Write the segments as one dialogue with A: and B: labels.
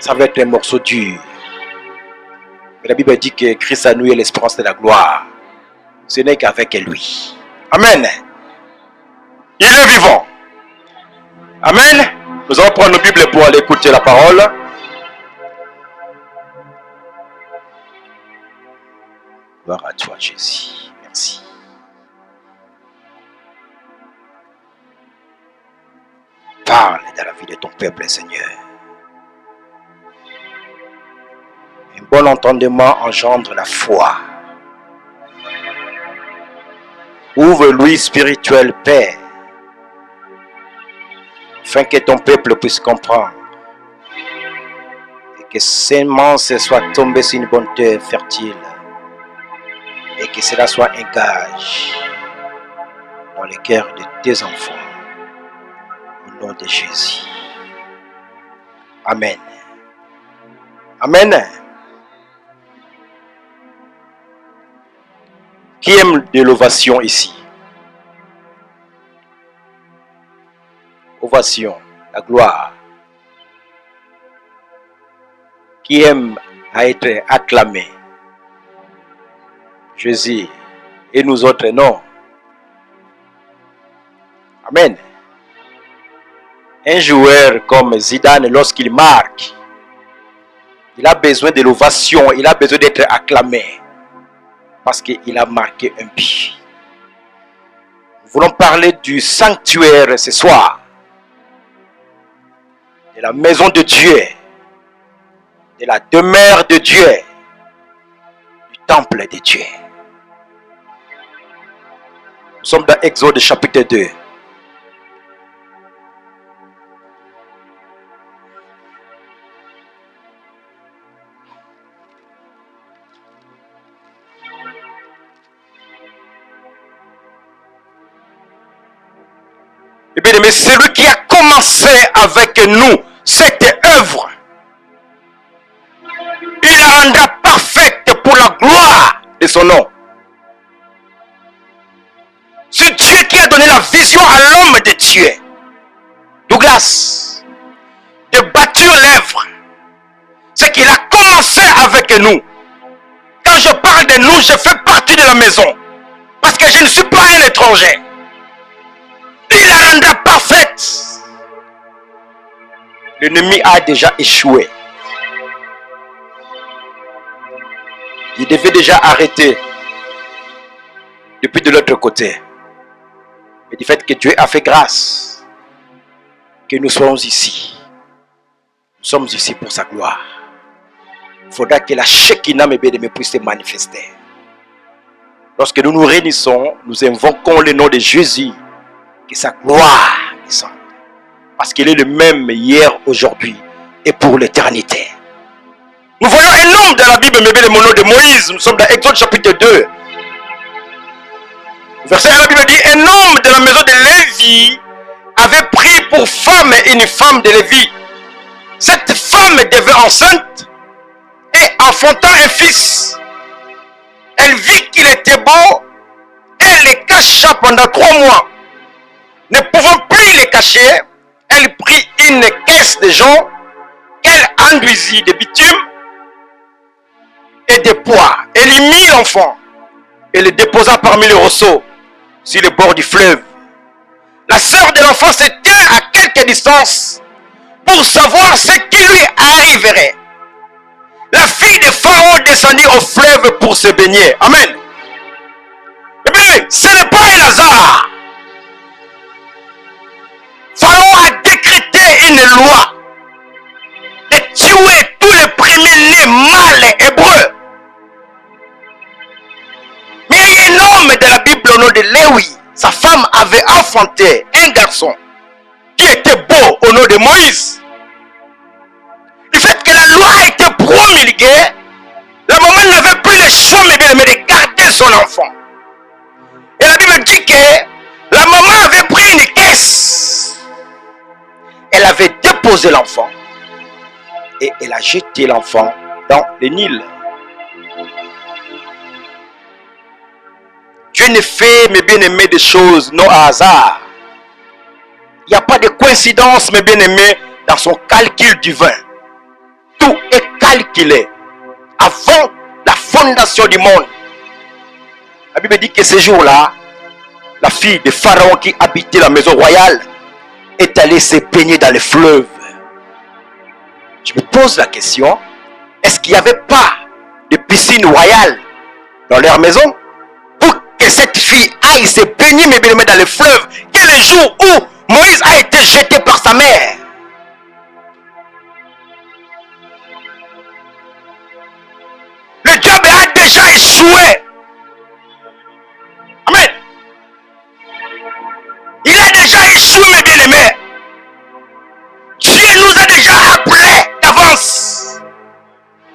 A: ça va être un morceau dur. Mais la Bible dit que Christ à nous est l'espérance de la gloire. Ce n'est qu'avec lui. Amen. Il est vivant. Amen. Nous allons prendre nos Bibles pour aller écouter la parole. Gloire à toi, Jésus. Merci. Parle dans la vie de ton peuple, Seigneur. Un bon entendement engendre la foi. Ouvre-lui spirituel, Père, afin que ton peuple puisse comprendre et que ces semences soient tombées sur une bonne terre fertile et que cela soit un gage dans les cœurs de tes enfants. Au nom de Jésus. Amen. Amen. Qui aime de l'ovation ici? Ovation, la gloire. Qui aime à être acclamé? Jésus. Et nous autres, non. Amen. Un joueur comme Zidane, lorsqu'il marque, il a besoin de l'ovation, il a besoin d'être acclamé. Parce qu'il a marqué un but. Nous voulons parler du sanctuaire ce soir. De la maison de Dieu. De la demeure de Dieu. Du temple de Dieu. Nous sommes dans Exode chapitre 2. Mais celui qui a commencé avec nous cette œuvre, il la rendra parfaite pour la gloire de son nom. C'est Dieu qui a donné la vision à l'homme de Dieu, Douglas, de bâtir l'œuvre. C'est qu'il a commencé avec nous. Quand je parle de nous, je fais partie de la maison. Parce que je ne suis pas un étranger. Il la rendra parfaite. L'ennemi a déjà échoué. Il devait déjà arrêter depuis de l'autre côté. Mais du fait que Dieu a fait grâce, que nous soyons ici. Nous sommes ici pour sa gloire. Il faudra que la Shekinah puisse se manifester. Lorsque nous nous réunissons, nous invoquons le nom de Jésus. Que sa gloire descende. Parce qu'il est le même hier, aujourd'hui et pour l'éternité. Nous voyons un homme dans la Bible, le nom de Moïse. Nous sommes dans Exode chapitre 2. Verset 1, la Bible dit: un homme de la maison de Lévi avait pris pour femme une femme de Lévi. Cette femme devint enceinte et enfantant un fils. Elle vit qu'il était beau et le cacha pendant 3 mois. Ne pouvant plus les cacher, elle prit une caisse de jonc qu'elle enduisit de bitume et de poids. Elle y mit l'enfant et le déposa parmi les roseaux sur le bord du fleuve. La sœur de l'enfant se tient à quelque distance pour savoir ce qui lui arriverait. La fille de Pharaon descendit au fleuve pour se baigner. Amen. Eh bien, ce n'est pas un hasard. Pharaon a décrété une loi de tuer tous les premiers-nés mâles hébreux. Mais il y a un homme de la Bible au nom de Lévi. Sa femme avait enfanté un garçon qui était beau au nom de Moïse. Du fait que la loi a été promulguée, la maman n'avait plus le choix mais de garder son enfant. Et la Bible dit que la maman avait pris une caisse. Elle avait déposé l'enfant et elle a jeté l'enfant dans le Nil. Dieu ne fait, mes bien-aimés, des choses non à hasard. Il n'y a pas de coïncidence, mes bien-aimés, dans son calcul divin. Tout calculé avant la fondation du monde. La Bible dit que ce jour-là, la fille de Pharaon qui habitait la maison royale est allée se baigner dans le fleuve. Je me pose la question, est-ce qu'il n'y avait pas de piscine royale dans leur maison pour que cette fille aille se baigner mais bien dans le fleuve? Quel est le jour où Moïse a été jeté par sa mère? Le job a déjà échoué. Amen. Il a déjà échoué, mes bien-aimés. Dieu nous a déjà appelés d'avance.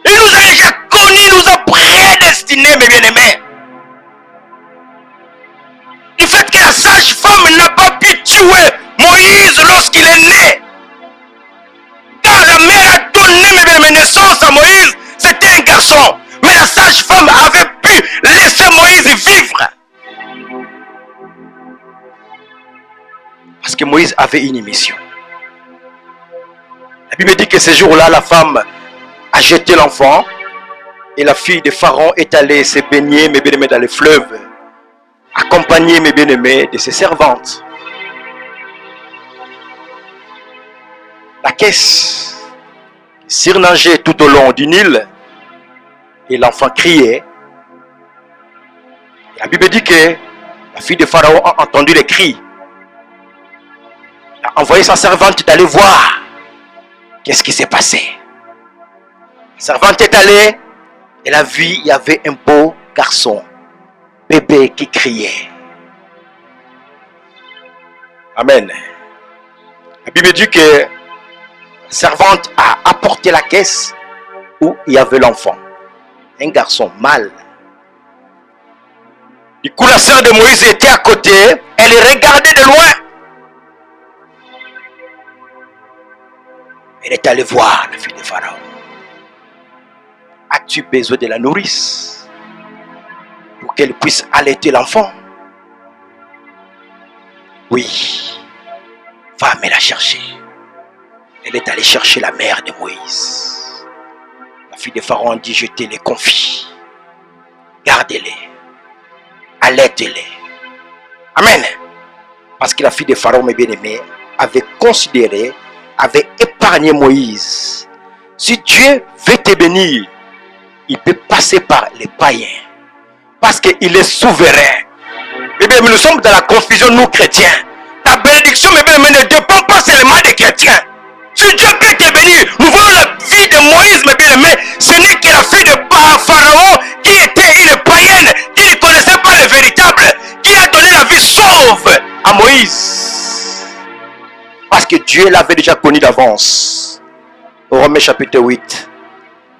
A: Il nous a déjà connus, nous a prédestinés, mes bien-aimés. Du fait que la sage-femme n'a pas pu tuer Moïse lorsqu'il est né. Car la mère a donné, mes bien-aimés, naissance à Moïse, c'était un garçon. Mais la sage-femme avait pu laisser Moïse vivre. Parce que Moïse avait une mission. La Bible dit que ce jour-là, la femme a jeté l'enfant et la fille de Pharaon est allée se baigner, mes bien-aimés, dans le fleuve, accompagnée, mes bien-aimés, de ses servantes. La caisse surnageait tout au long du Nil et l'enfant criait. La Bible dit que la fille de Pharaon a entendu les cris. Elle a envoyé sa servante d'aller voir qu'est-ce qui s'est passé. La servante est allée, elle a vu, il y avait un beau garçon, bébé qui criait. Amen. La Bible dit que la servante a apporté la caisse où il y avait l'enfant. Un garçon mâle. Du coup, la sœur de Moïse était à côté, elle regardait de loin. Elle est allée voir la fille de Pharaon. As-tu besoin de la nourrice pour qu'elle puisse allaiter l'enfant? Oui. Va me la chercher. Elle est allée chercher la mère de Moïse. La fille de Pharaon dit, je te les confie. Gardez-les. Allaitez-les. Amen. Parce que la fille de Pharaon, mes bien-aimés, avait considéré, avait épargné Moïse. Si Dieu veut te bénir, il peut passer par les païens. Parce qu'il est souverain. Eh bien, nous sommes dans la confusion, nous chrétiens. Ta bénédiction, mes bien-aimés, ne dépend pas seulement des chrétiens. Si Dieu peut te bénir, nous voyons la vie de Moïse, mes bien-aimés. Ce n'est que la fille de Pharaon qui était une païenne, qui ne connaissait pas le véritable, qui a donné la vie sauve à Moïse. Parce que Dieu l'avait déjà connu d'avance. Au Romains chapitre 8,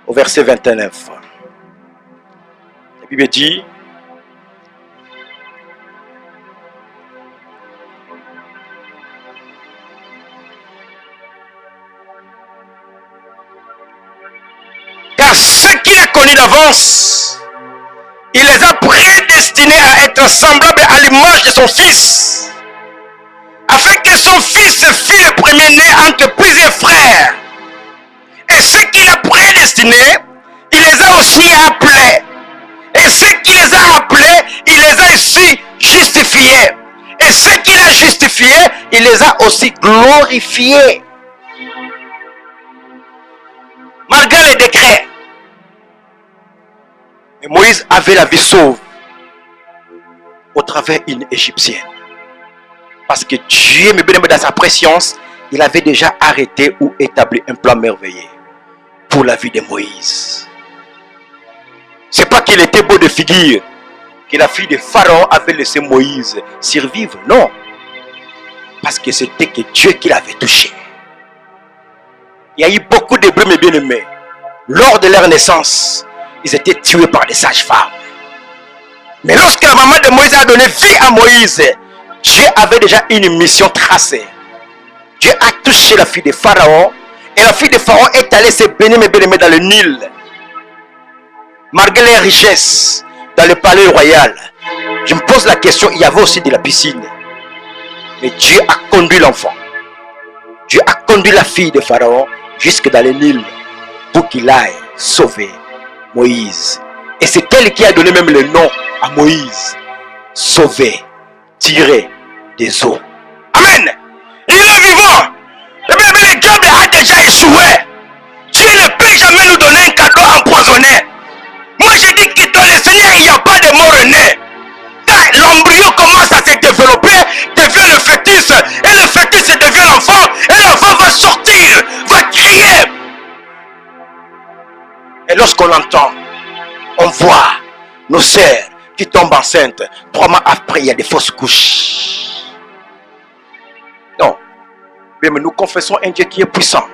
A: au verset 29. La Bible dit, car ceux qu'il a connus d'avance, il les a prédestinés à être semblables à l'image de son fils, afin que son fils fût le premier-né entre plusieurs frères. Et ceux qu'il a prédestinés, il les a aussi appelés. Et ceux qui les a appelés, il les a aussi justifiés. Et ceux qu'il a justifiés, il les a aussi glorifiés. Malgré les décrets. Et Moïse avait la vie sauve au travers d'une Égyptienne. Parce que Dieu, dans sa préscience, il avait déjà arrêté ou établi un plan merveilleux pour la vie de Moïse. C'est pas qu'il était beau de figure, que la fille de Pharaon avait laissé Moïse survivre. Non. Parce que c'était que Dieu qui l'avait touché. Il y a eu beaucoup de brebis bien-aimés. Lors de leur naissance, ils étaient tués par des sages-femmes. Mais lorsque la maman de Moïse a donné vie à Moïse, Dieu avait déjà une mission tracée. Dieu a touché la fille de Pharaon. Et la fille de Pharaon est allée se baigner, mes bien-aimés, dans le Nil. Malgré les richesses dans le palais royal, je me pose la question, il y avait aussi de la piscine. Mais Dieu a conduit l'enfant. Dieu a conduit la fille de Pharaon jusque dans le Nil pour qu'il aille sauver Moïse. Et c'est elle qui a donné même le nom à Moïse. Sauver, tirer des eaux. Amen. Il est vivant. Et bien, le diable a déjà échoué. Dieu ne peut jamais nous donner un cadeau empoisonné. Moi, je dis que dans le Seigneur, il n'y a pas de mort-né. Quand l'embryon commence à se développer, devient le fœtus. Et le fœtus devient l'enfant. Et l'enfant va sortir, va crier. Et lorsqu'on l'entend, on voit nos sœurs qui tombent enceintes. 3 mois après, il y a des fausses couches. Non. Mais nous confessons un Dieu qui est puissant.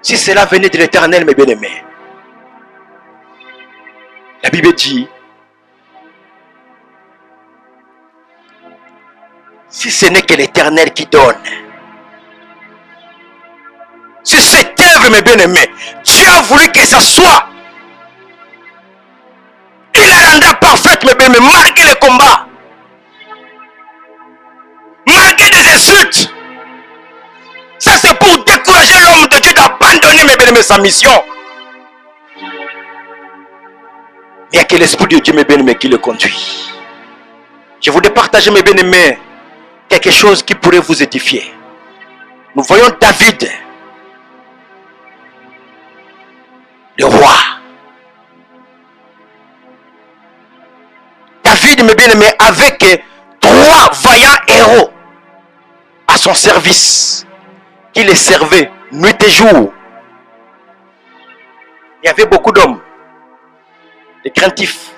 A: Si cela venait de l'Éternel, mes bien-aimés, la Bible dit, si ce n'est que l'Éternel qui donne, si cette œuvre, mes bien-aimés, Dieu a voulu que ça soit, il la rendra parfaite, mes bien-aimés, malgré le combat, malgré des insultes. Ça, c'est pour décourager l'homme de Dieu d'abandonner, mes bien-aimés, sa mission. Il n'y a que l'Esprit de Dieu, mes bien-aimés, qui le conduit. Je voudrais partager, mes bien-aimés, quelque chose qui pourrait vous édifier. Nous voyons David, le roi. David, mes bien-aimés, avec 3 vaillants héros à son service, qui les servaient nuit et jour. Il y avait beaucoup d'hommes, des craintifs.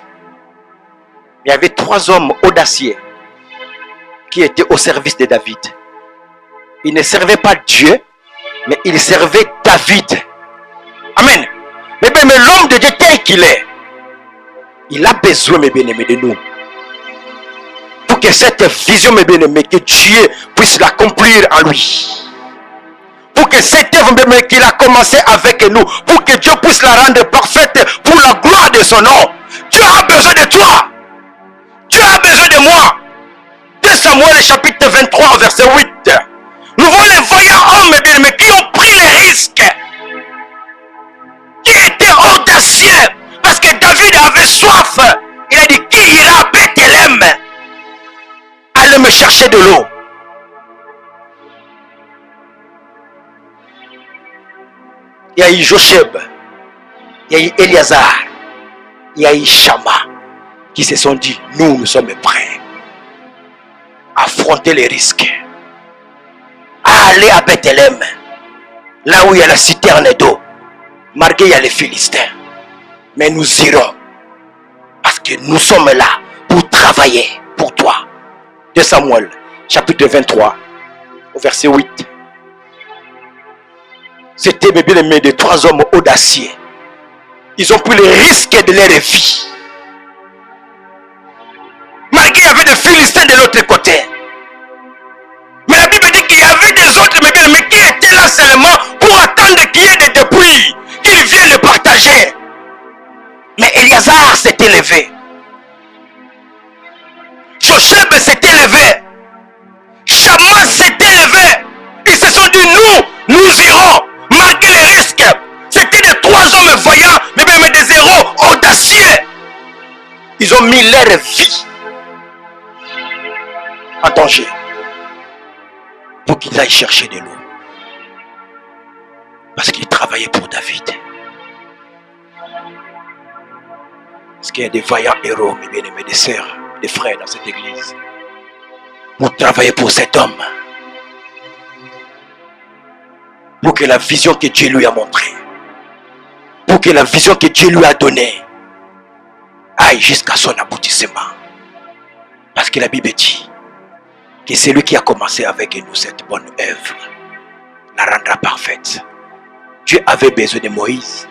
A: Il y avait 3 hommes audacieux qui étaient au service de David. Ils ne servaient pas Dieu, mais ils servaient David. Amen. Mais l'homme de Dieu tel qu'il est, il a besoin, mes bien-aimés, de nous. Pour que cette vision, mes bien-aimés, que Dieu puisse l'accomplir en lui. Pour que cette œuvre qu'il a commencé avec nous, pour que Dieu puisse la rendre parfaite pour la gloire de son nom. Dieu a besoin de toi. Dieu a besoin de moi. 2 Samuel chapitre 23 verset 8. Nous voyons les vaillants hommes, bien-aimés, qui ont pris les risques, qui étaient audacieux, parce que David avait soif. Il a dit, qui ira à Bethléem aller me chercher de l'eau? Il y a eu Jocheb, il y a eu Éliazar, il y a eu Shama, qui se sont dit, nous sommes prêts à affronter les risques, à aller à Bethléem, là où il y a la citerne d'eau, malgré il y a les Philistins. Mais nous irons, parce que nous sommes là pour travailler pour toi. 2 Samuel, chapitre 23, au verset 8. C'était, mes bien-aimés, de 3 hommes audacieux. Ils ont pris le risque de leur vie. Malgré qu'il y avait des Philistins de l'autre côté. Mais la Bible dit qu'il y avait des autres, mes bien-aimés, qui étaient là seulement pour attendre qu'il y ait des dépouilles, qu'ils viennent le partager. Mais Éliazar s'était levé. Jocheb s'était levé. Shama s'était levé. Ils se sont dit, nous irons. Malgré les risques, c'était des 3 hommes voyants, mais même des héros audacieux. Ils ont mis leur vie en danger pour qu'ils aillent chercher de l'eau. Parce qu'ils travaillaient pour David. Parce qu'il y a des vaillants héros, mes bien-aimés, des sœurs, des frères dans cette église. Pour travailler pour cet homme. Pour que la vision que Dieu lui a montrée, pour que la vision que Dieu lui a donnée aille jusqu'à son aboutissement. Parce que la Bible dit que c'est lui qui a commencé avec nous cette bonne œuvre, la rendra parfaite. Dieu avait besoin de Moïse.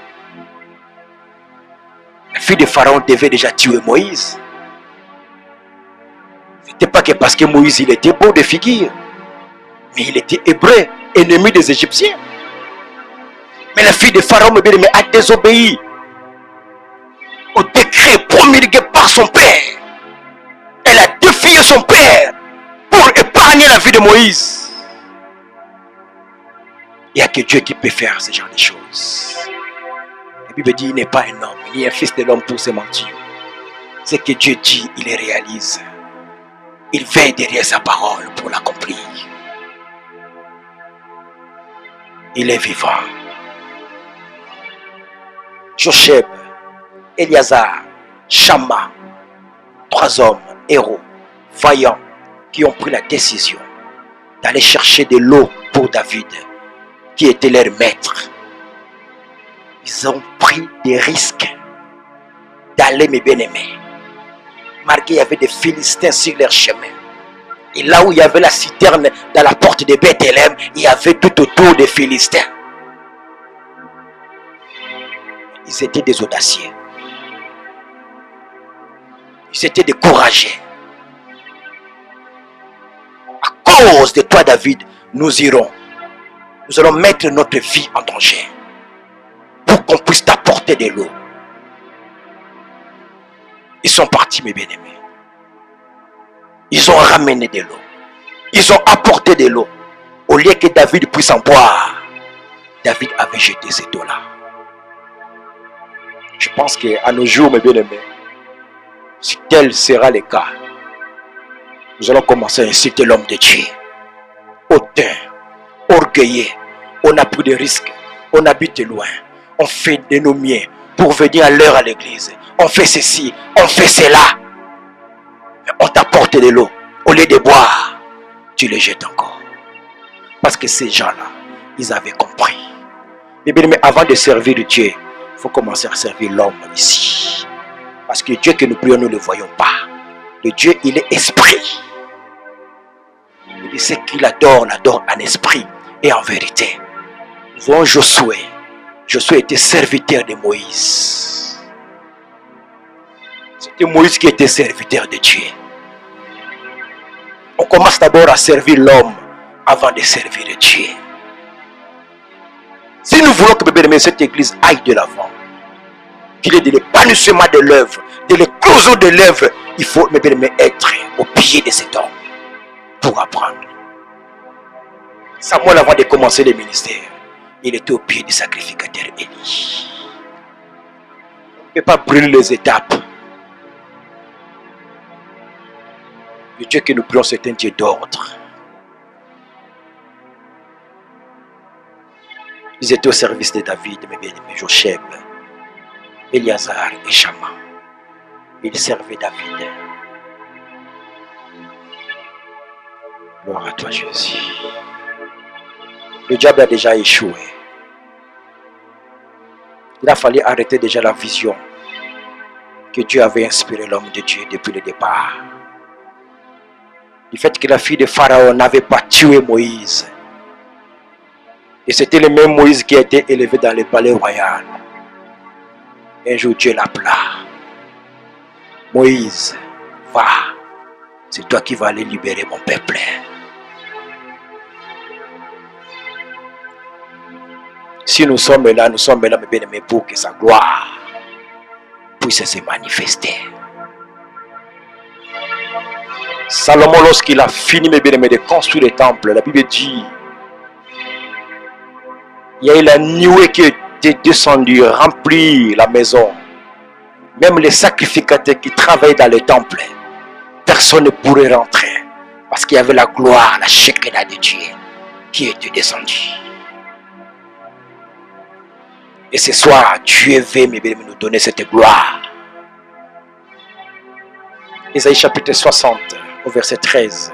A: La fille de Pharaon devait déjà tuer Moïse. Ce n'était pas que parce que Moïse il était beau de figure, mais il était hébreu, ennemi des Égyptiens. Mais la fille de Pharaon a désobéi au décret promulgué par son père. Elle a défié son père pour épargner la vie de Moïse. Il n'y a que Dieu qui peut faire ce genre de choses. La Bible dit, il n'est pas un homme, ni un fils de l'homme pour se mentir. Ce que Dieu dit, il le réalise. Il veille derrière sa parole pour l'accomplir. Il est vivant. Jocheb, Éliazar, Shama, 3 hommes, héros, vaillants, qui ont pris la décision d'aller chercher de l'eau pour David, qui était leur maître. Ils ont pris des risques d'aller, mes bien-aimés. Malgré qu'il y avait des Philistins sur leur chemin. Et là où il y avait la citerne dans la porte de Bethléem, il y avait tout autour des Philistins. Ils étaient des audacieux. Ils étaient des courageux. À cause de toi, David, nous irons. Nous allons mettre notre vie en danger pour qu'on puisse t'apporter de l'eau. Ils sont partis, mes bien-aimés. Ils ont ramené de l'eau. Ils ont apporté de l'eau. Au lieu que David puisse en boire, David avait jeté cette eau-là. Je pense qu'à nos jours, mes bien-aimés, si tel sera le cas, nous allons commencer à insulter l'homme de Dieu. Hautain, orgueilleux, on n'a plus de risques, on habite loin, on fait de nos miens pour venir à l'heure à l'église. On fait ceci, on fait cela. On t'apporte de l'eau. Au lieu de boire, tu le jettes encore. Parce que ces gens-là, ils avaient compris. Mais bien, avant de servir Dieu, il faut commencer à servir l'homme ici. Parce que Dieu que nous prions, nous ne le voyons pas. Le Dieu, il est esprit. Il dit ce qu'il adore, l'adore en esprit et en vérité. Nous voyons Josué. Josué était serviteur de Moïse. C'était Moïse qui était serviteur de Dieu. On commence d'abord à servir l'homme avant de servir Dieu. Si nous voulons que cette église aille de l'avant, qu'il y ait de l'épanouissement de l'œuvre, de l'éclosion de l'œuvre, il faut être au pied de cet homme pour apprendre. Samuel, avant de commencer le ministère, il était au pied du sacrificateur Élie. On ne peut pas brûler les étapes. Le Dieu que nous prions, c'est un Dieu d'ordre. Ils étaient au service de David, mes bien-aimés, Jocheb, Éliazar et Shama. Ils servaient David. Gloire à toi, Jésus. Le diable a déjà échoué. Il a fallu arrêter déjà la vision que Dieu avait inspiré l'homme de Dieu depuis le départ. Du fait que la fille de Pharaon n'avait pas tué Moïse. Et c'était le même Moïse qui a été élevé dans le palais royal. Un jour Dieu l'appela. Moïse, va. C'est toi qui vas aller libérer mon peuple. Si nous sommes là, mes bien-aimés, pour que sa gloire puisse se manifester. Salomon, lorsqu'il a fini, mes bien-aimés, de construire le temple, la Bible dit, il y a eu la nuée qui était descendue, remplir la maison. Même les sacrificateurs qui travaillaient dans le temple, personne ne pourrait rentrer. Parce qu'il y avait la gloire, la Shekinah de Dieu qui était descendue. Et ce soir, Dieu veut nous donner cette gloire. Ésaïe chapitre 60, au verset 13.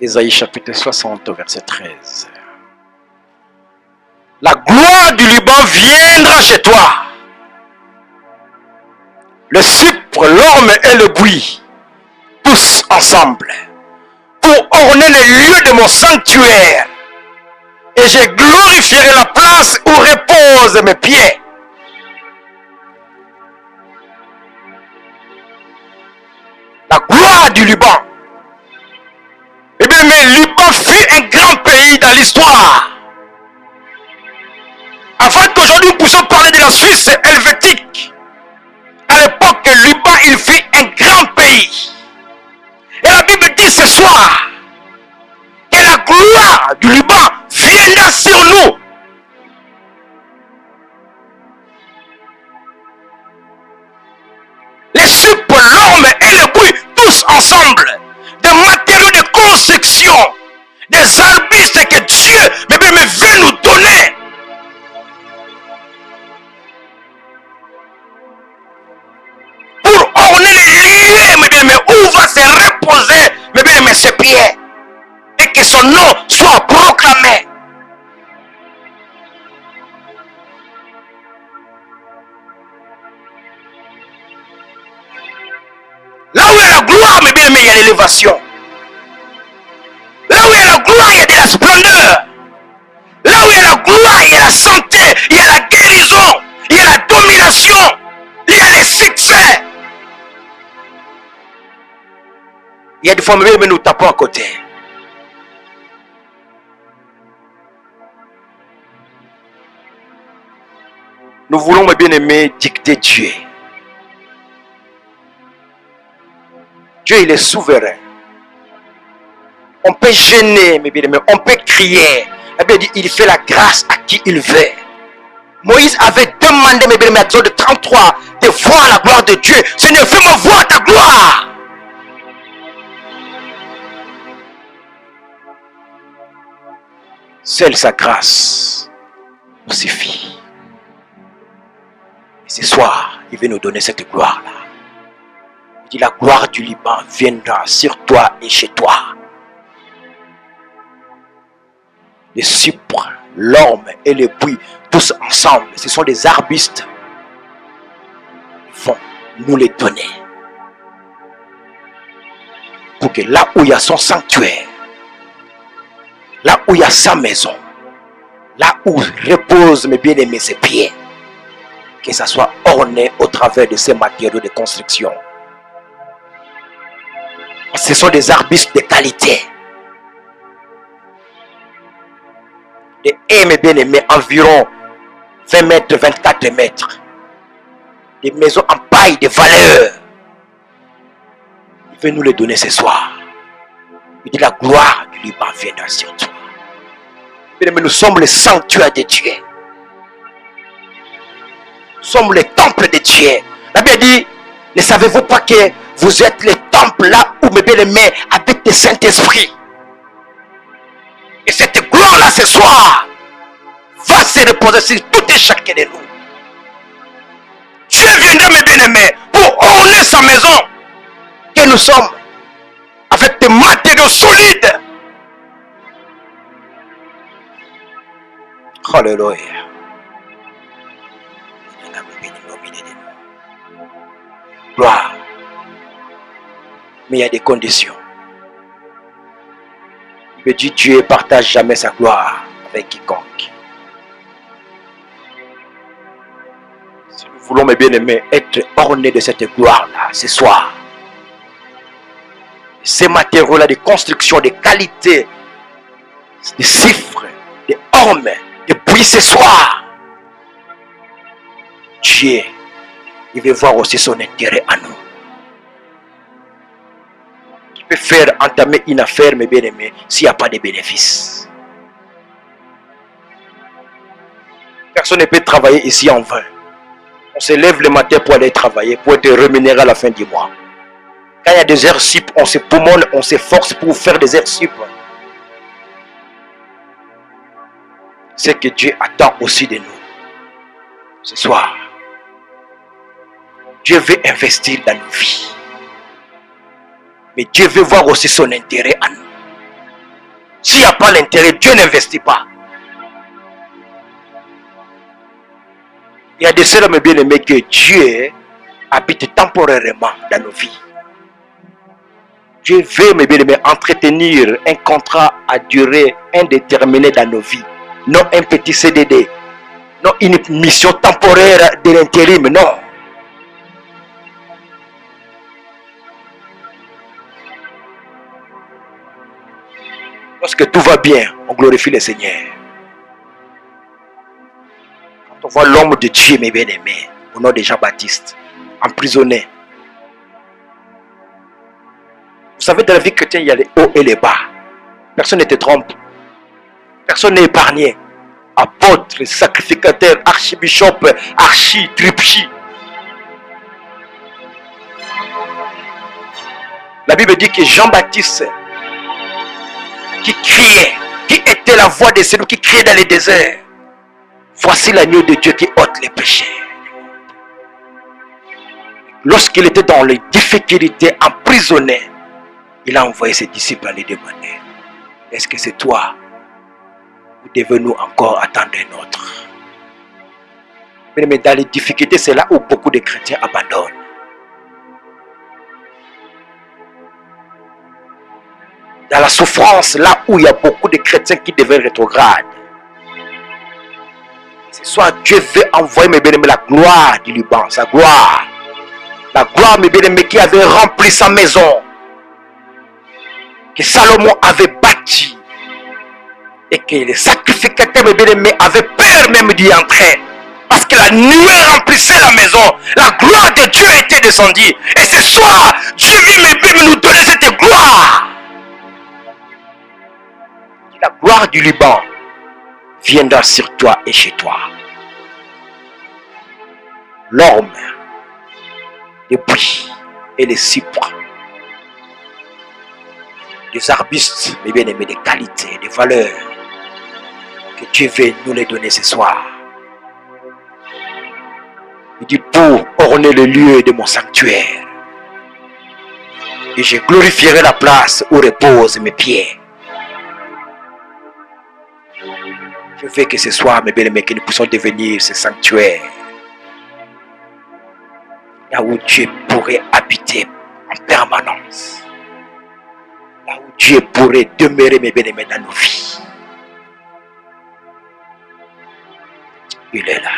A: Ésaïe chapitre 60, verset 13. La gloire du Liban viendra chez toi. Le cypre, l'orme et le buis, tous ensemble, pour orner les lieux de mon sanctuaire. Et je glorifierai la place où reposent mes pieds. La gloire du Liban. Eh bien, mais le Liban fut un grand pays dans l'histoire. Afin qu'aujourd'hui nous puissions parler de la Suisse helvétique. À l'époque, le Liban, il fut un grand pays. Et la Bible dit ce soir que la gloire du Liban viendra sur nous. Les supes, l'homme et le bruit, tous ensemble, des matériaux de construction, des arbustes que Dieu me veut nous donner. Pour orner les lieux, mais où va se reposer, mais ses pieds. Et que son nom soit proclamé. Là où il y a la gloire, mais il y a l'élévation. Là où il y a la gloire, il y a de la splendeur. Là où il y a la gloire, il y a la santé, il y a la guérison, il y a la domination, il y a les succès. Il y a des fois, mais nous tapons à côté. Nous voulons, mes bien-aimés, dicter Dieu. Dieu, il est souverain. On peut gêner, mes bien-aimés, on peut crier. Il fait la grâce à qui il veut. Moïse avait demandé, mes bien-aimés, à Exode 33, de voir la gloire de Dieu. Seigneur, fais-moi voir ta gloire. Seule sa grâce nous suffit. Et ce soir, il veut nous donner cette gloire-là. Il dit, la gloire du Liban viendra sur toi et chez toi. Les cypres, l'orme et le buis, tous ensemble, ce sont des arbustes. Ils vont nous les donner. Pour que là où il y a son sanctuaire, là où il y a sa maison, là où repose mes bien-aimés ses pieds, que ça soit orné au travers de ces matériaux de construction. Ce sont des arbustes de qualité. Des haies, mes bien-aimés, environ 20 mètres, 24 mètres. Des maisons en paille de valeur. Il veut nous les donner ce soir. Il dit, la gloire du Liban viendra sur toi. Bien-aimés, nous sommes le sanctuaire de Dieu. Nous sommes le temple de Dieu. La Bible dit, ne savez-vous pas que vous êtes le temple là où mes bien-aimés habitent le Saint-Esprit. Et cette gloire-là ce soir va se reposer sur tout et chacun de nous. Dieu viendra, mes bien-aimés, pour orner sa maison que nous sommes avec des matériaux solides. Alléluia. Gloire. Mais il y a des conditions. Il dit, Dieu ne partage jamais sa gloire avec quiconque. Si nous voulons, mes bien-aimés, être ornés de cette gloire-là ce soir, ces matériaux-là de construction, de qualité, des chiffres, des ormes, des buis ce soir, Dieu, il veut voir aussi son intérêt à nous. Il peut faire entamer une affaire, mes bien-aimés, s'il n'y a pas de bénéfice. Personne ne peut travailler ici en vain. On se lève le matin pour aller travailler, pour être rémunéré à la fin du mois. Quand il y a des heures sup, on se pomone, on s'efforce pour faire des heures sup. C'est que Dieu attend aussi de nous. Ce soir, Dieu veut investir dans nos vies. Mais Dieu veut voir aussi son intérêt à nous. S'il n'y a pas l'intérêt, Dieu n'investit pas. Il y a des sœurs, mes bien-aimés, que Dieu habite temporairement dans nos vies. Dieu veut, mes bien-aimés, entretenir un contrat à durée indéterminée dans nos vies. Non un petit CDD. Non une mission temporaire de l'intérim. Non. Lorsque tout va bien, on glorifie le Seigneur. Quand on voit l'homme de Dieu, mes bien-aimés, au nom de Jean-Baptiste, emprisonné. Vous savez, dans la vie chrétienne, il y a les hauts et les bas. Personne ne te trompe. Personne n'est épargné. Apôtre, sacrificateur, archibishop, archi-tripchi. La Bible dit que Jean-Baptiste, qui criait, qui était la voix de celui qui criait dans les déserts, voici l'agneau de Dieu qui ôte les péchés. Lorsqu'il était dans les difficultés, emprisonné, il a envoyé ses disciples à lui demander, est-ce que c'est toi ou devons-nous encore attendre un autre? Mais dans les difficultés, c'est là où beaucoup de chrétiens abandonnent. Dans la souffrance, là où il y a beaucoup de chrétiens qui deviennent rétrogrades. Ce soir, Dieu veut envoyer, mes bien-aimés, la gloire du Liban, sa gloire. La gloire, mes bien-aimés, qui avait rempli sa maison. Que Salomon avait bâti. Et que les sacrificateurs, mes bien-aimés, avaient peur même d'y entrer. Parce que la nuée remplissait la maison. La gloire de Dieu était descendue. Et ce soir, Dieu vient, mes bien-aimés, nous donner cette gloire. La gloire du Liban viendra sur toi et chez toi. L'orme, les buis et les cypres, des arbustes, mes bien-aimés, des qualités, des valeurs, que Dieu veut nous les donner ce soir. Il dit pour orner le lieu de mon sanctuaire. Et je glorifierai la place où reposent mes pieds. Je veux que ce soir, mes bien-aimés, que nous puissions devenir ce sanctuaire. Là où Dieu pourrait habiter en permanence. Là où Dieu pourrait demeurer, mes bien-aimés, dans nos vies. Il est là.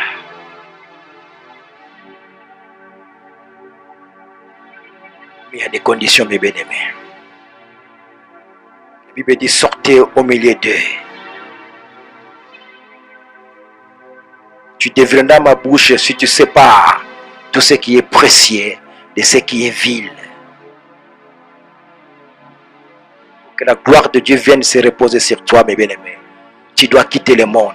A: Mais il y a des conditions, mes bien-aimés. La Bible dit sortez au milieu d'eux. Tu deviendras ma bouche si tu sépares tout ce qui est précieux de ce qui est vil. Que la gloire de Dieu vienne se reposer sur toi, mes bien-aimés. Tu dois quitter le monde.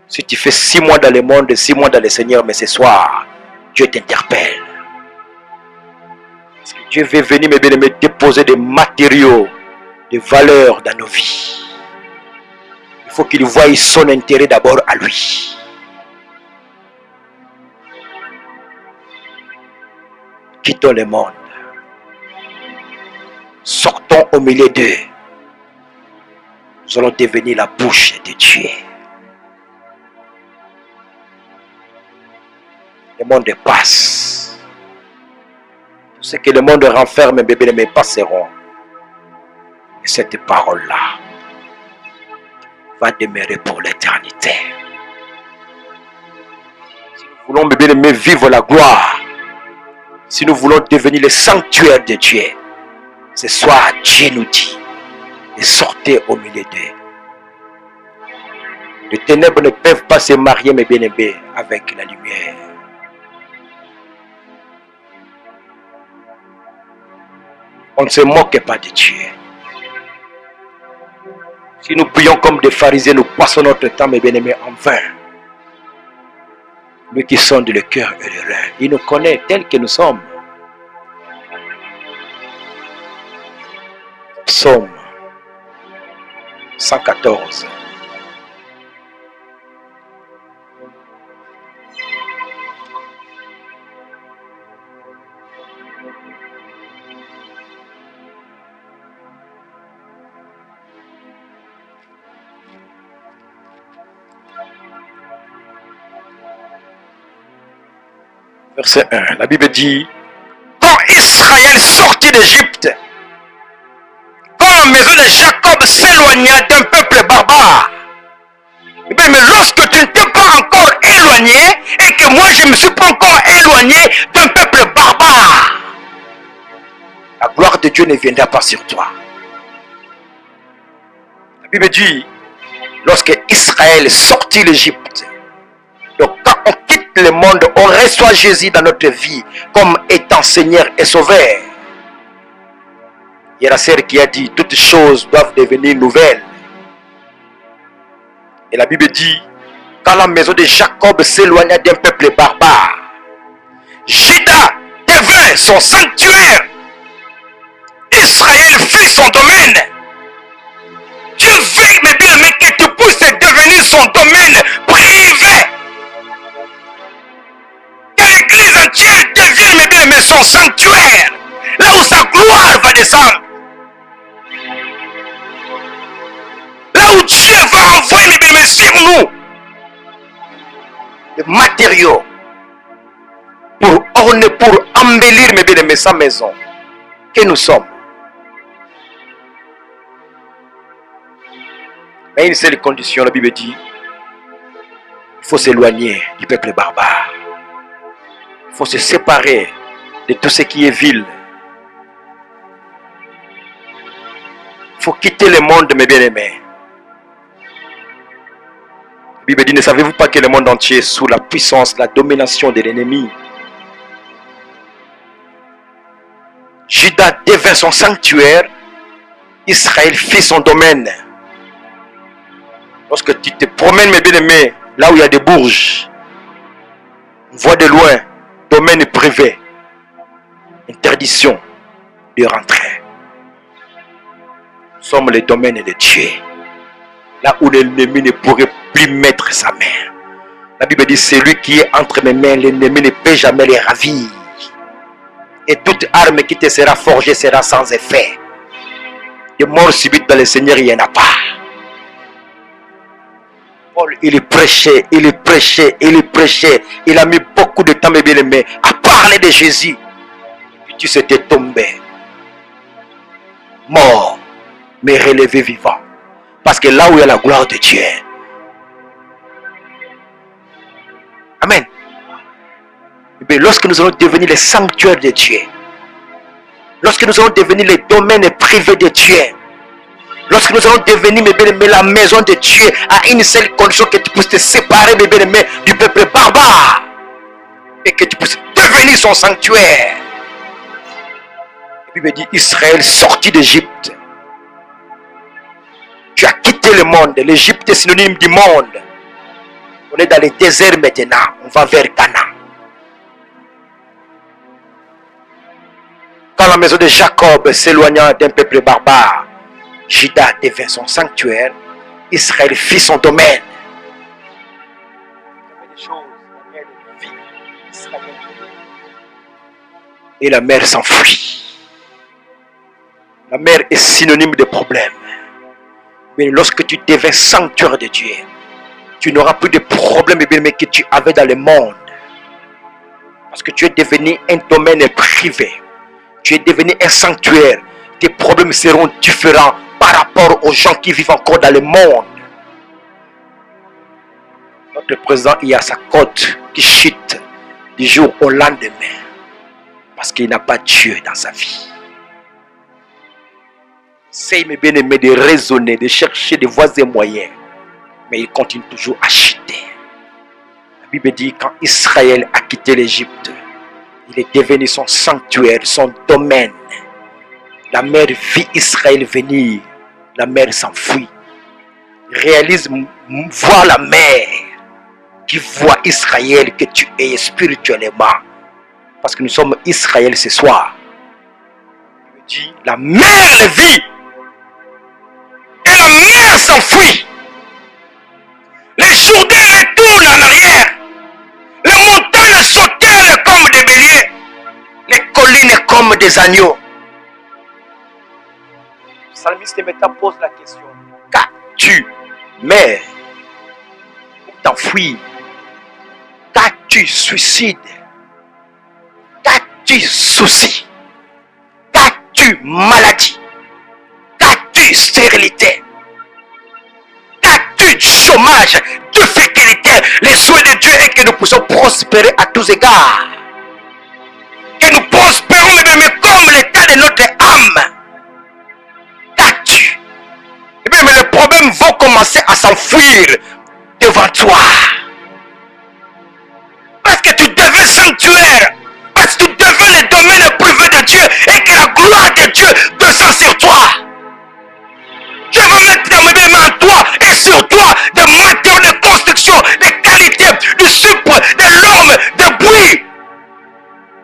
A: Si tu fais 6 mois dans le monde, 6 mois dans le Seigneur, mais ce soir, Dieu t'interpelle. Parce que Dieu veut venir, mes bien-aimés, déposer des matériaux, des valeurs dans nos vies. Il faut qu'il voie son intérêt d'abord à lui. Quittons le monde. Sortons au milieu d'eux. Nous allons devenir la bouche de Dieu. Le monde passe. Tout ce que le monde renferme, mes bébés, passeront. Et cette parole-là va demeurer pour l'éternité. Si nous voulons, mes bien-aimés, vivre la gloire, si nous voulons devenir le sanctuaire de Dieu, ce soir, Dieu nous dit de sortir au milieu d'eux. Les ténèbres ne peuvent pas se marier, mes bien-aimés, avec la lumière. On ne se moque pas de Dieu. Si nous prions comme des pharisiens, nous passons notre temps, mes bien-aimés, en vain. Lui qui sonde le cœur et le rein, il nous connaît tel que nous sommes. Psaume 114. Verset 1, la Bible dit, quand Israël sortit d'Égypte, quand la maison de Jacob s'éloigna d'un peuple barbare, mais lorsque tu ne t'es pas encore éloigné, et que moi je ne me suis pas encore éloigné d'un peuple barbare, gloire de Dieu ne viendra pas sur toi. La Bible dit, lorsque Israël sortit l'Égypte, donc quand on quitte le monde, on reçoit Jésus dans notre vie comme étant Seigneur et Sauveur. Il y a la sœur qui a dit, toutes choses doivent devenir nouvelles. Et la Bible dit, quand la maison de Jacob s'éloigna d'un peuple barbare, Juda devint son sanctuaire. Israël fit son domaine. Dieu veut, mes bien-aimés, que tu puisses devenir son domaine privé. Que l'église entière devienne, mes bien-aimés, son sanctuaire. Là où sa gloire va descendre. Là où Dieu va envoyer, mes bien-aimés, sur nous des matériaux pour orner, pour embellir, mes bien-aimés, sa maison que nous sommes. Mais une seule condition, la Bible dit, il faut s'éloigner du peuple barbare. Il faut se séparer de tout ce qui est vil. Il faut quitter le monde, mes bien-aimés. La Bible dit, ne savez-vous pas que le monde entier est sous la puissance, la domination de l'ennemi? Juda devint son sanctuaire, Israël fit son domaine. Lorsque tu te promènes, mes bien-aimés, là où il y a des bourges, on voit de loin, domaine privé, interdiction de rentrer. Nous sommes les domaines de Dieu, là où l'ennemi ne pourrait plus mettre sa main. La Bible dit, celui qui est entre mes mains, l'ennemi ne peut jamais les ravir. Et toute arme qui te sera forgée sera sans effet. De mort subite dans le Seigneur, il n'y en a pas. Paul, il prêchait. Il a mis beaucoup de temps, mes bien-aimés, à parler de Jésus. Puis tu s'étais tombé. Mort, mais relevé vivant. Parce que là où il y a la gloire de Dieu. Amen. Et bien, lorsque nous allons devenir les sanctuaires de Dieu, lorsque nous allons devenir les domaines privés de Dieu, lorsque nous allons devenir, mes bien-aimés, la maison de Dieu, à une seule condition, que tu puisses te séparer, mes bien-aimés, du peuple barbare, et que tu puisses devenir son sanctuaire. La Bible dit, Israël sortit d'Égypte. Tu as quitté le monde. L'Égypte est synonyme du monde. On est dans les déserts maintenant. On va vers Canaan. Quand la maison de Jacob s'éloigna d'un peuple barbare, Juda devint son sanctuaire, Israël fit son domaine. Et la mer s'enfuit. La mer est synonyme de problème. Mais lorsque tu deviens sanctuaire de Dieu, tu n'auras plus de problèmes que tu avais dans le monde. Parce que tu es devenu un domaine privé. Tu es devenu un sanctuaire. Tes problèmes seront différents par rapport aux gens qui vivent encore dans le monde. Notre président, il a sa cote qui chute du jour au lendemain. Parce qu'il n'a pas Dieu dans sa vie. Essaye, mes bien-aimés, de raisonner, de chercher des voies et moyens. Mais il continue toujours à chuter. La Bible dit, quand Israël a quitté l'Égypte, il est devenu son sanctuaire, son domaine. La mer vit Israël venir. La mer s'enfuit. Réalise, vois la mer qui voit Israël que tu es spirituellement. Parce que nous sommes Israël ce soir. Il dit, la mer vit. Et la mer s'enfuit. Les Jourdains retournent en arrière. Les montagnes sautèrent comme des béliers. Les collines comme des agneaux. Le psalmiste maintenant pose la question. Qu'as-tu, mer, pour t'enfuir? Qu'as-tu, suicide? Qu'as-tu, souci? Qu'as-tu, maladie? Qu'as-tu, stérilité? Qu'as-tu, chômage, difficulté? Les souhaits de Dieu est que nous puissions prospérer à tous égards. Que nous prospérons, mais comme l'état de notre âme. commencer à s'enfuir devant toi. Parce que tu deviens sanctuaire. Parce que tu deviens le domaine privé de Dieu et que la gloire de Dieu descend sur toi. Je veux mettre mes mains en toi et sur toi des matériaux de construction, des qualités, du sucre, de l'homme, de bruit.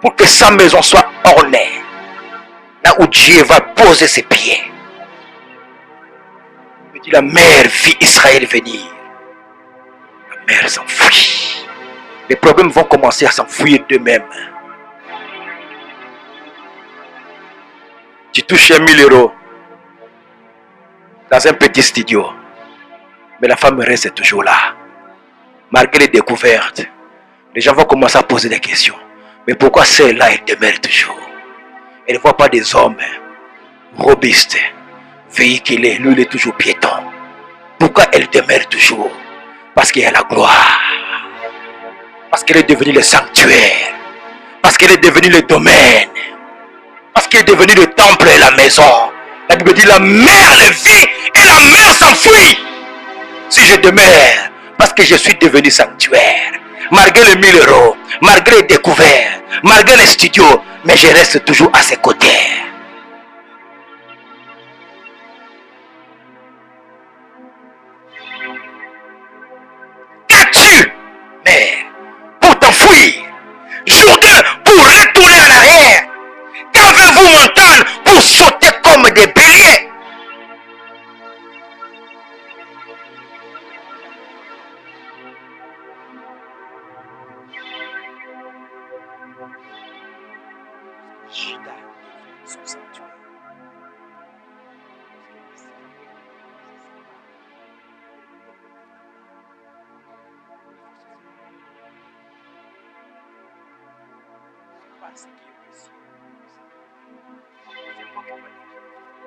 A: Pour que sa maison soit ornée. Là où Dieu va poser ses pieds. Il dit, la mère vit Israël venir. La mère s'enfuit. Les problèmes vont commencer à s'enfuir d'eux-mêmes. Tu touches 1000 euros dans un petit studio. Mais la femme reste toujours là. Malgré les découvertes, les gens vont commencer à poser des questions. Mais pourquoi celle-là, elle demeure toujours? Elle ne voit pas des hommes robustes, véhiculés. Lui, il est toujours piéton. Pourquoi elle demeure toujours? Parce qu'il y a la gloire. Parce qu'elle est devenue le sanctuaire. Parce qu'elle est devenue le domaine. Parce qu'elle est devenue le temple et la maison. La Bible dit, la mère le vit et la mère s'enfuit. Si je demeure, parce que je suis devenu sanctuaire. Malgré les 1000 euros, malgré les découvertes, malgré les studios, mais je reste toujours à ses côtés. Qu'as-tu, mère, pour t'enfuir? Jourdain, pour retourner en arrière. Qu'avez-vous, montagne, pour sauter comme des béliers?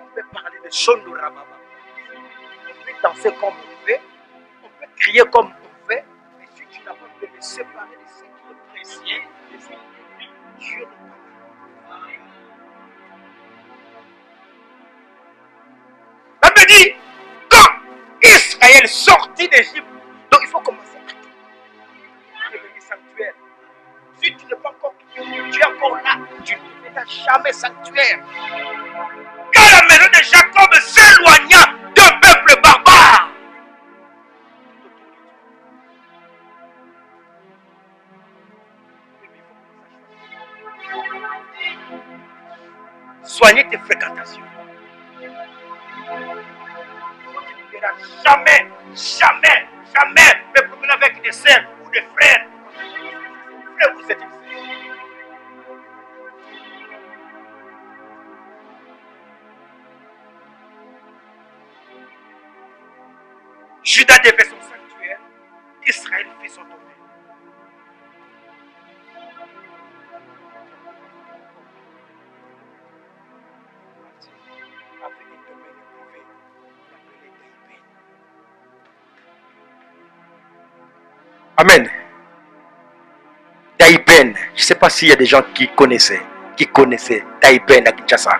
A: On peut parler de Shondo Rababa. On peut danser comme on veut, on peut crier comme on veut, mais si tu n'as pas de le séparer de ce qui est précieux, de ce qui est pris, Dieu ne peut pas. La Bible dit, quand Israël sortit d'Égypte, donc il faut commencer à devenir sanctuaire. Si tu n'es pas encore tu es encore là, tu ne seras jamais sanctuaire. Quand la maison de Jacob s'éloigna d'un peuple barbare, soignez tes fréquentations. Tu ne verras jamais, jamais, jamais me promener avec des sœurs ou des frères. Frère, vous êtes ici. Judas devait son sanctuaire, Israël fit son domaine. Amen. Daipen, je ne sais pas s'il y a des gens qui connaissaient Daipen à Kinshasa.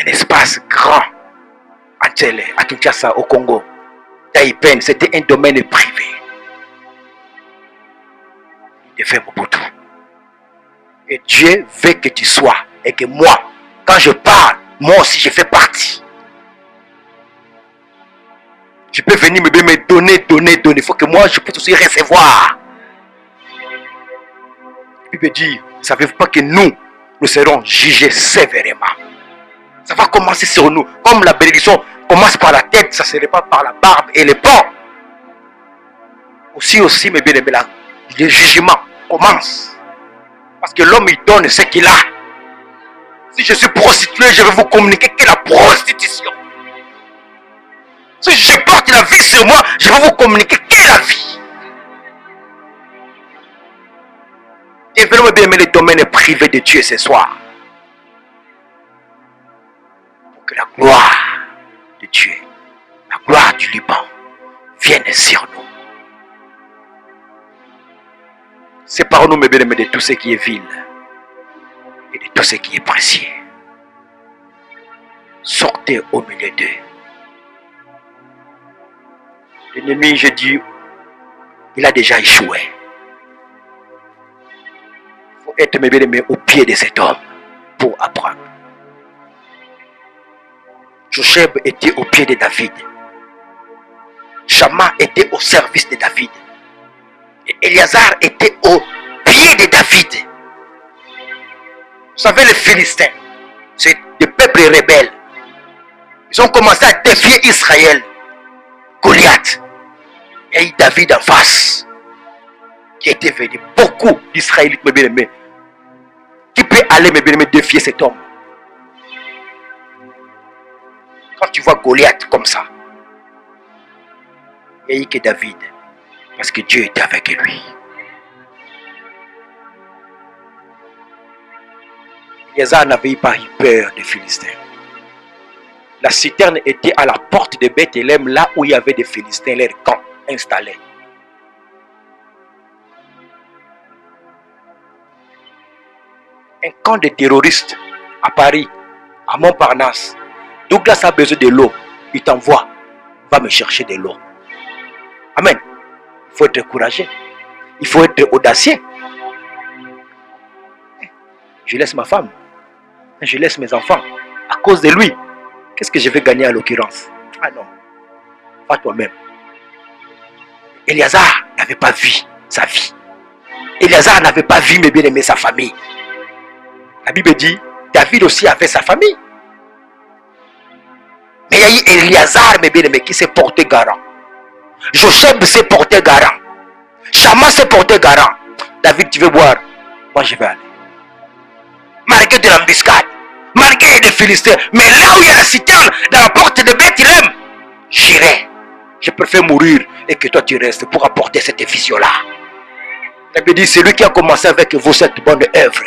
A: Un espace grand à Kinshasa, au Congo. Daipen, c'était un domaine privé. Il devait Mobutu. Et Dieu veut que tu sois, et que moi, quand je parle, moi aussi je fais partie. Je peux venir me donner. Il faut que moi je puisse aussi recevoir. La Bible dit, ne savez-vous pas que nous serons jugés sévèrement. Ça va commencer sur nous. Comme la bénédiction commence par la tête, ça ne serait pas par la barbe et les pans. Aussi, mes bien-aimés, le jugement commence. Parce que l'homme, il donne ce qu'il a. Si je suis prostitué, je vais vous communiquer que la prostitution. Si je porte la vie sur moi, je vais vous communiquer que la vie. Et vraiment bien aimer les domaines privés de Dieu ce soir. Pour que la gloire de Dieu, la gloire du Liban, vienne sur nous. Séparons-nous, mes bien-aimés, de tout ce qui est vil et de tout ce qui est précieux. Sortez au milieu d'eux. L'ennemi, je dis, il a déjà échoué. Il faut être, mes bien-aimés, au pied de cet homme pour apprendre. Jocheb était au pied de David. Shama était au service de David. Et Éléazar était au pied de David. Vous savez, les Philistins, c'est des peuples rebelles. Ils ont commencé à défier Israël. Goliath. Et David en face. Qui était venu. Beaucoup d'Israélites, mes bien-aimés. Qui peut aller, mes bien-aimés, défier cet homme? Quand tu vois Goliath comme ça, il n'y a que David. Parce que Dieu était avec lui. Éléazar n'avait pas eu peur des Philistins. La citerne était à la porte de Bethléem, là où il y avait des Philistins, leur camp installé. Un camp de terroristes à Paris, à Montparnasse. Douglas a besoin de l'eau. Il t'envoie. Va me chercher de l'eau. Amen. Il faut être courageux. Il faut être audacieux. Je laisse ma femme. Je laisse mes enfants. À cause de lui. Qu'est-ce que je vais gagner à l'occurrence? Ah non. Va toi-même. Éléazar n'avait pas vu sa vie. Éléazar n'avait pas vu, mes bien-aimés, sa famille. La Bible dit, David aussi avait sa famille. Mais il y a eu Éléazar, mes bien-aimés, qui s'est porté garant. Jocheb s'est porté garant. Shama s'est porté garant. David, tu veux boire? Moi, je vais aller. Malgré de l'embuscade, malgré des Philistins, mais là où il y a la citerne, dans la porte de Bethléem, j'irai. Je préfère mourir et que toi tu restes pour apporter cette vision-là. La Bible dit, celui qui a commencé avec vous cette bonne œuvre,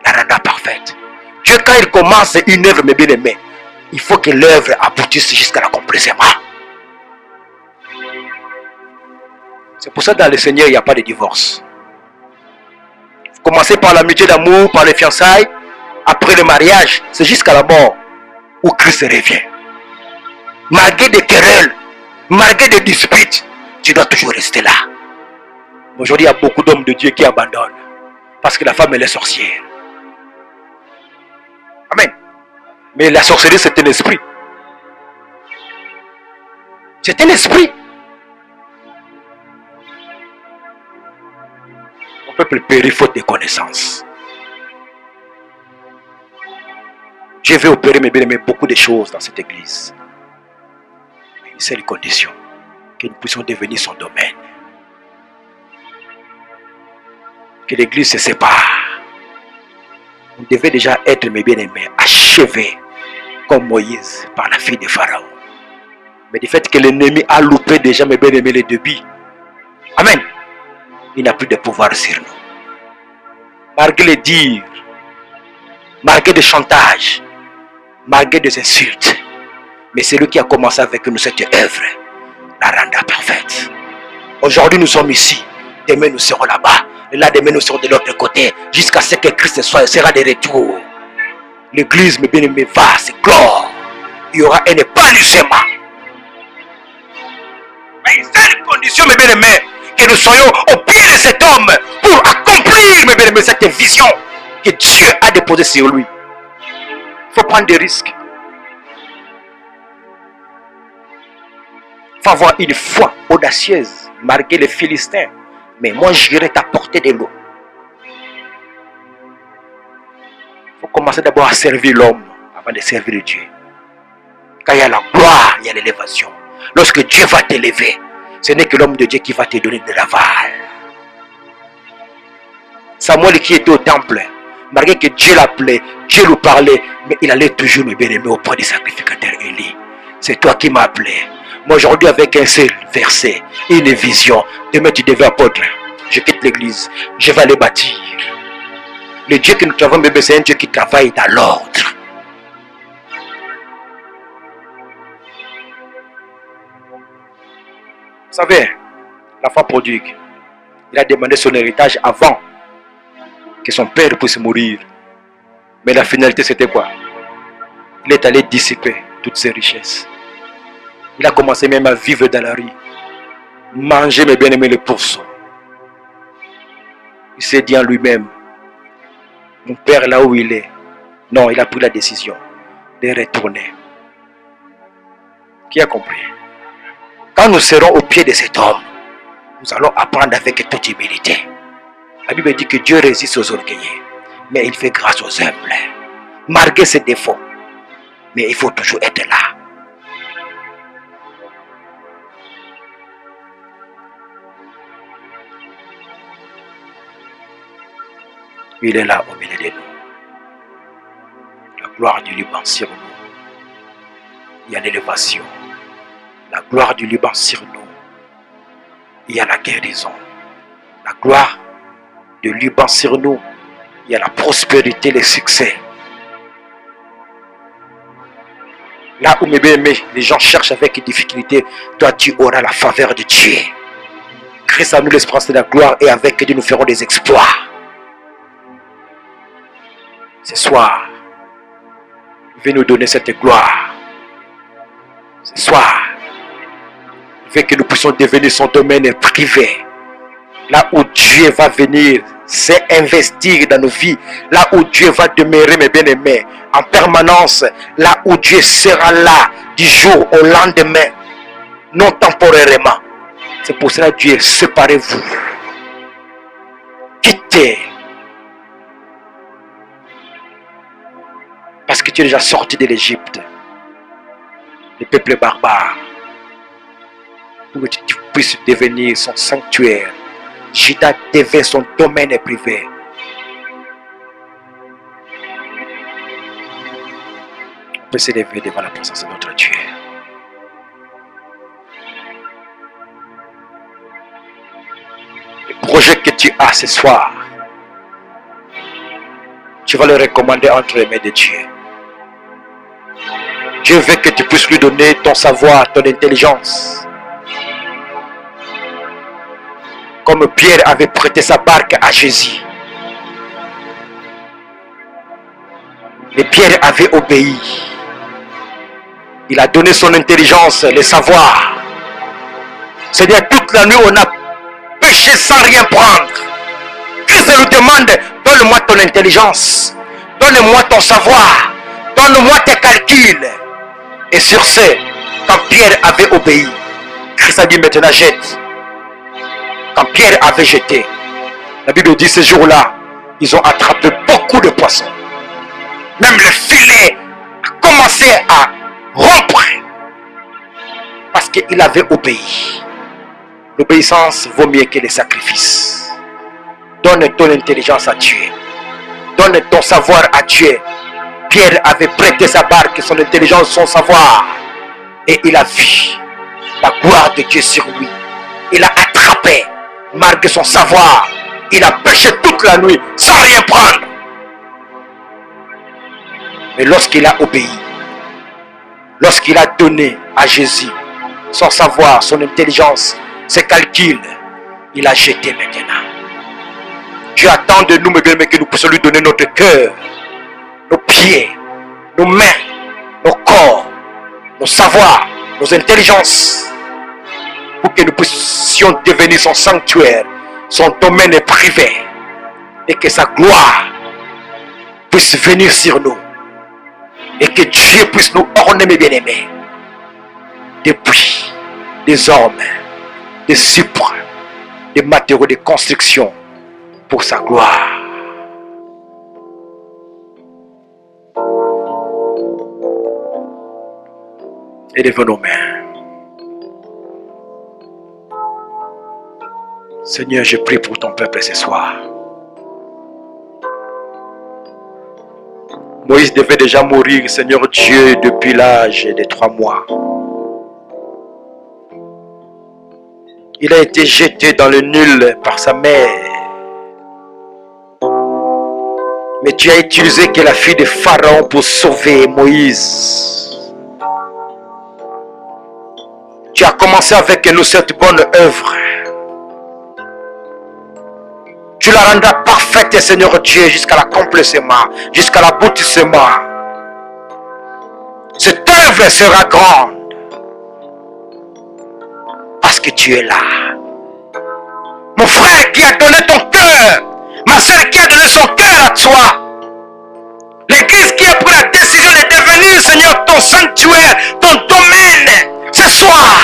A: la rendra parfaite. Dieu, quand il commence une œuvre, mes bien-aimés, il faut que l'œuvre aboutisse jusqu'à l'accomplissement. C'est pour ça que dans le Seigneur, il n'y a pas de divorce. Vous commencez par l'amitié d'amour, par les fiançailles. Après le mariage, c'est jusqu'à la mort où Christ revient. Malgré des querelles, malgré des disputes, tu dois toujours rester là. Aujourd'hui, il y a beaucoup d'hommes de Dieu qui abandonnent parce que la femme, elle est sorcière. Amen. Mais la sorcellerie, c'est un esprit. C'est un esprit. Mon peuple périt faute de connaissances. Je vais opérer, mes bien-aimés, beaucoup de choses dans cette église. Mais une seule condition, que nous puissions devenir son domaine. Que l'église se sépare. On devait déjà être, mes bien-aimés, achevés comme Moïse par la fille de Pharaon. Mais du fait que l'ennemi a loupé déjà, mes bien-aimés, les débits. Amen. Il n'a plus de pouvoir sur nous. Malgré les dires, malgré des chantages, malgré des insultes, mais c'est lui qui a commencé avec nous cette œuvre, la rendra parfaite. Aujourd'hui nous sommes ici, demain nous serons là-bas, et là demain nous serons de l'autre côté, jusqu'à ce que Christ sera de retour. L'église, mes bien-aimés, va se clore. Il y aura un épanouissement. Mais une seule condition, mes bien-aimés, que nous soyons au pied de cet homme pour accomplir, mes bien-aimés, cette vision que Dieu a déposée sur lui. Il faut prendre des risques. Il faut avoir une foi audacieuse, malgré les Philistins. Mais moi, j'irai t'apporter de l'eau. Il faut commencer d'abord à servir l'homme avant de servir Dieu. Quand il y a la gloire, il y a l'élévation. Lorsque Dieu va t'élever, ce n'est que l'homme de Dieu qui va te donner de l'aval. Samuel qui était au temple, malgré que Dieu l'appelait, Dieu lui parlait, mais il allait toujours me bien-aimer auprès du sacrificateur Élie. C'est toi qui m'as appelé. Moi aujourd'hui avec un seul verset, une vision, demain tu deviens apôtre. Je quitte l'église, je vais aller bâtir. Le Dieu que nous travaillons, bébé, c'est un Dieu qui travaille dans l'ordre. Vous savez, la femme prodigue, il a demandé son héritage avant que son père puisse mourir. Mais la finalité c'était quoi? Il est allé dissiper toutes ses richesses. Il a commencé même à vivre dans la rue. manger, mes bien-aimés, le pourceau. Il s'est dit en lui-même, mon père là où il est, non, il a pris la décision de retourner. Qui a compris? Quand nous serons au pied de cet homme, nous allons apprendre avec toute humilité. La Bible dit que Dieu résiste aux orgueilleux, mais il fait grâce aux humbles. Malgré ses défauts, mais il faut toujours être là. Il est là au milieu de nous. La gloire du Liban sur nous. Il y a l'élévation. La gloire du Liban sur nous. Il y a la guérison. La gloire du Liban sur nous. Il y a la prospérité, le succès. Là où mes bien-aimés, les gens cherchent avec difficulté, toi tu auras la faveur de Dieu. Christ a nous l'espérance de la gloire et avec Dieu nous ferons des exploits. Ce soir, il veut nous donner cette gloire. Ce soir, il veut que nous puissions devenir son domaine privé. Là où Dieu va venir s'investir dans nos vies. Là où Dieu va demeurer, mes bien-aimés, en permanence. Là où Dieu sera là du jour au lendemain. Non temporairement. C'est pour cela que Dieu, séparez-vous. Quittez. Parce que tu es déjà sorti de l'Égypte. Le peuple barbare. Pour que tu puisses devenir son sanctuaire. Juda devient son domaine privé. On peut s'élever devant la présence de notre Dieu. Le projet que tu as ce soir, tu vas le recommander entre les mains de Dieu. Dieu veut que tu puisses lui donner ton savoir, ton intelligence. Comme Pierre avait prêté sa barque à Jésus. Et Pierre avait obéi. Il a donné son intelligence, le savoir. C'est-à-dire toute la nuit on a péché sans rien prendre. Christ nous demande, donne-moi ton intelligence. Donne-moi ton savoir. Donne-moi tes calculs. Et sur ce, quand Pierre avait obéi, Christ a dit maintenant jette. Quand Pierre avait jeté, la Bible dit ce jour-là, ils ont attrapé beaucoup de poissons. Même le filet a commencé à rompre. Parce qu'il avait obéi. L'obéissance vaut mieux que les sacrifices. Donne ton intelligence à Dieu. Donne ton savoir à Dieu. Pierre avait prêté sa barque, son intelligence, son savoir. Et il a vu la gloire de Dieu sur lui. Il a attrapé. Malgré son savoir, il a pêché toute la nuit sans rien prendre. Mais lorsqu'il a obéi, lorsqu'il a donné à Jésus son savoir, son intelligence, ses calculs, il a jeté maintenant. Dieu attend de nous, mes bien-aimés, que nous puissions lui donner notre cœur, nos pieds, nos mains, nos corps, nos savoirs, nos intelligences, pour que nous puissions devenir son sanctuaire, son domaine privé, et que sa gloire puisse venir sur nous, et que Dieu puisse nous orner, mes bien-aimés, des puits, des hommes, des supres, des matériaux de construction pour sa gloire. Élevons nos mains. Seigneur, je prie pour ton peuple ce soir. Moïse devait déjà mourir, Seigneur Dieu, depuis l'âge de 3 mois. Il a été jeté dans le nul par sa mère. Mais tu as utilisé que la fille de Pharaon pour sauver Moïse. Tu as commencé avec nous cette bonne œuvre. Tu la rendras parfaite, Seigneur Dieu, jusqu'à l'accomplissement, jusqu'à l'aboutissement. Cette œuvre sera grande. Parce que tu es là. frère qui a donné ton cœur, ma soeur qui a donné son cœur à toi. L'église qui a pris la décision de devenir, Seigneur, ton sanctuaire, ton domaine. Ce soir,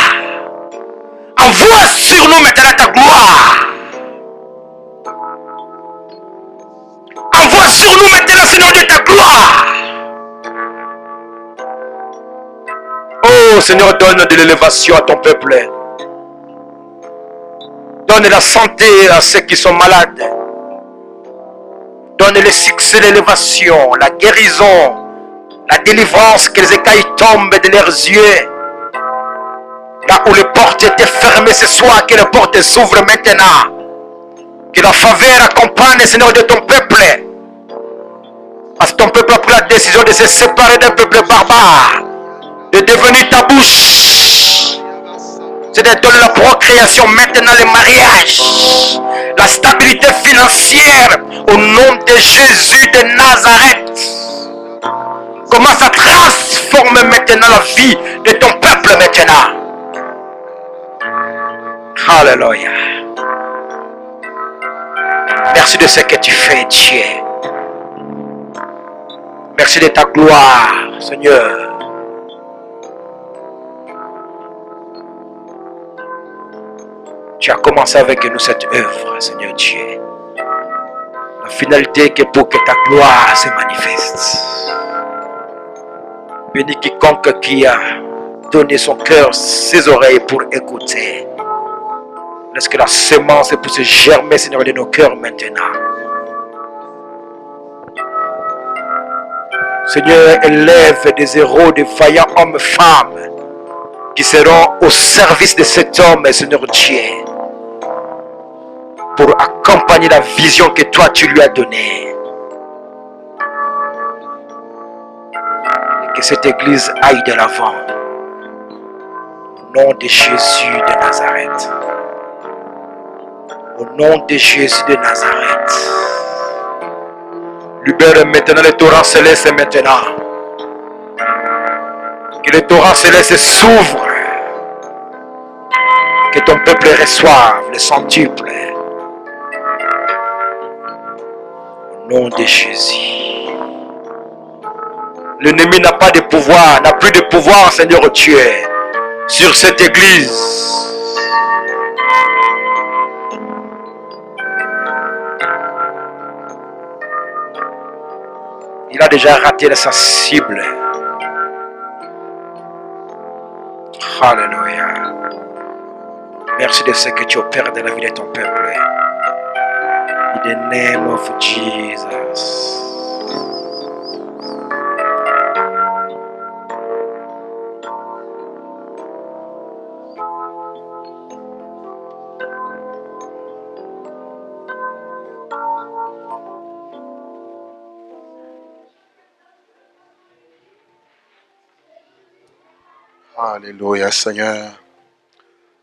A: envoie sur nous maintenant ta gloire. Envoie sur nous maintenant, Seigneur Dieu, ta gloire. Oh Seigneur, donne de l'élévation à ton peuple. Donne la santé à ceux qui sont malades. Donne le succès, l'élévation, la guérison, la délivrance, que les écailles tombent de leurs yeux. Là où les portes étaient fermées ce soir, que les portes s'ouvrent maintenant. Que la faveur accompagne, Seigneur, de ton peuple. Parce que ton peuple a pris la décision de se séparer d'un peuple barbare, de devenir ta bouche. C'est de donner la procréation, maintenant le mariage, la stabilité financière au nom de Jésus de Nazareth. Commence à transformer maintenant la vie de ton peuple maintenant. Alléluia. Merci de ce que tu fais, Dieu. Merci de ta gloire, Seigneur. Tu as commencé avec nous cette œuvre, Seigneur Dieu. La finalité est pour que ta gloire se manifeste. Bénis quiconque qui a donné son cœur, ses oreilles pour écouter. Laisse que la semence puisse germer, Seigneur, de nos cœurs maintenant. Seigneur, élève des héros, des vaillants hommes et femmes qui seront au service de cet homme, Seigneur Dieu, pour accompagner la vision que toi tu lui as donnée. Et que cette église aille de l'avant. Au nom de Jésus de Nazareth. Au nom de Jésus de Nazareth. Libère maintenant les torrents célestes maintenant. Que les torrents célestes s'ouvrent. Que ton peuple reçoive le centuple. Au nom de Jésus. L'ennemi n'a pas de pouvoir, n'a plus de pouvoir, Seigneur Dieu, sur cette église. Il a déjà raté sa cible. Alléluia. Merci de ce que tu opères dans la vie de ton peuple. In the name of Jesus.
B: Alléluia, Seigneur.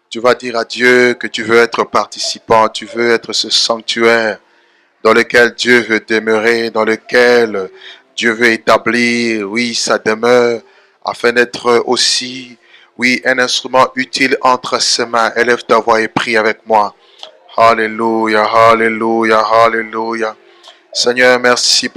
B: Tu vas dire à Dieu que tu veux être participant, tu veux être ce sanctuaire dans lequel Dieu veut demeurer, dans lequel Dieu veut établir, oui, sa demeure, afin d'être aussi, oui, un instrument utile entre ses mains. Élève ta voix et prie avec moi. Alléluia, alléluia, alléluia. Seigneur, merci.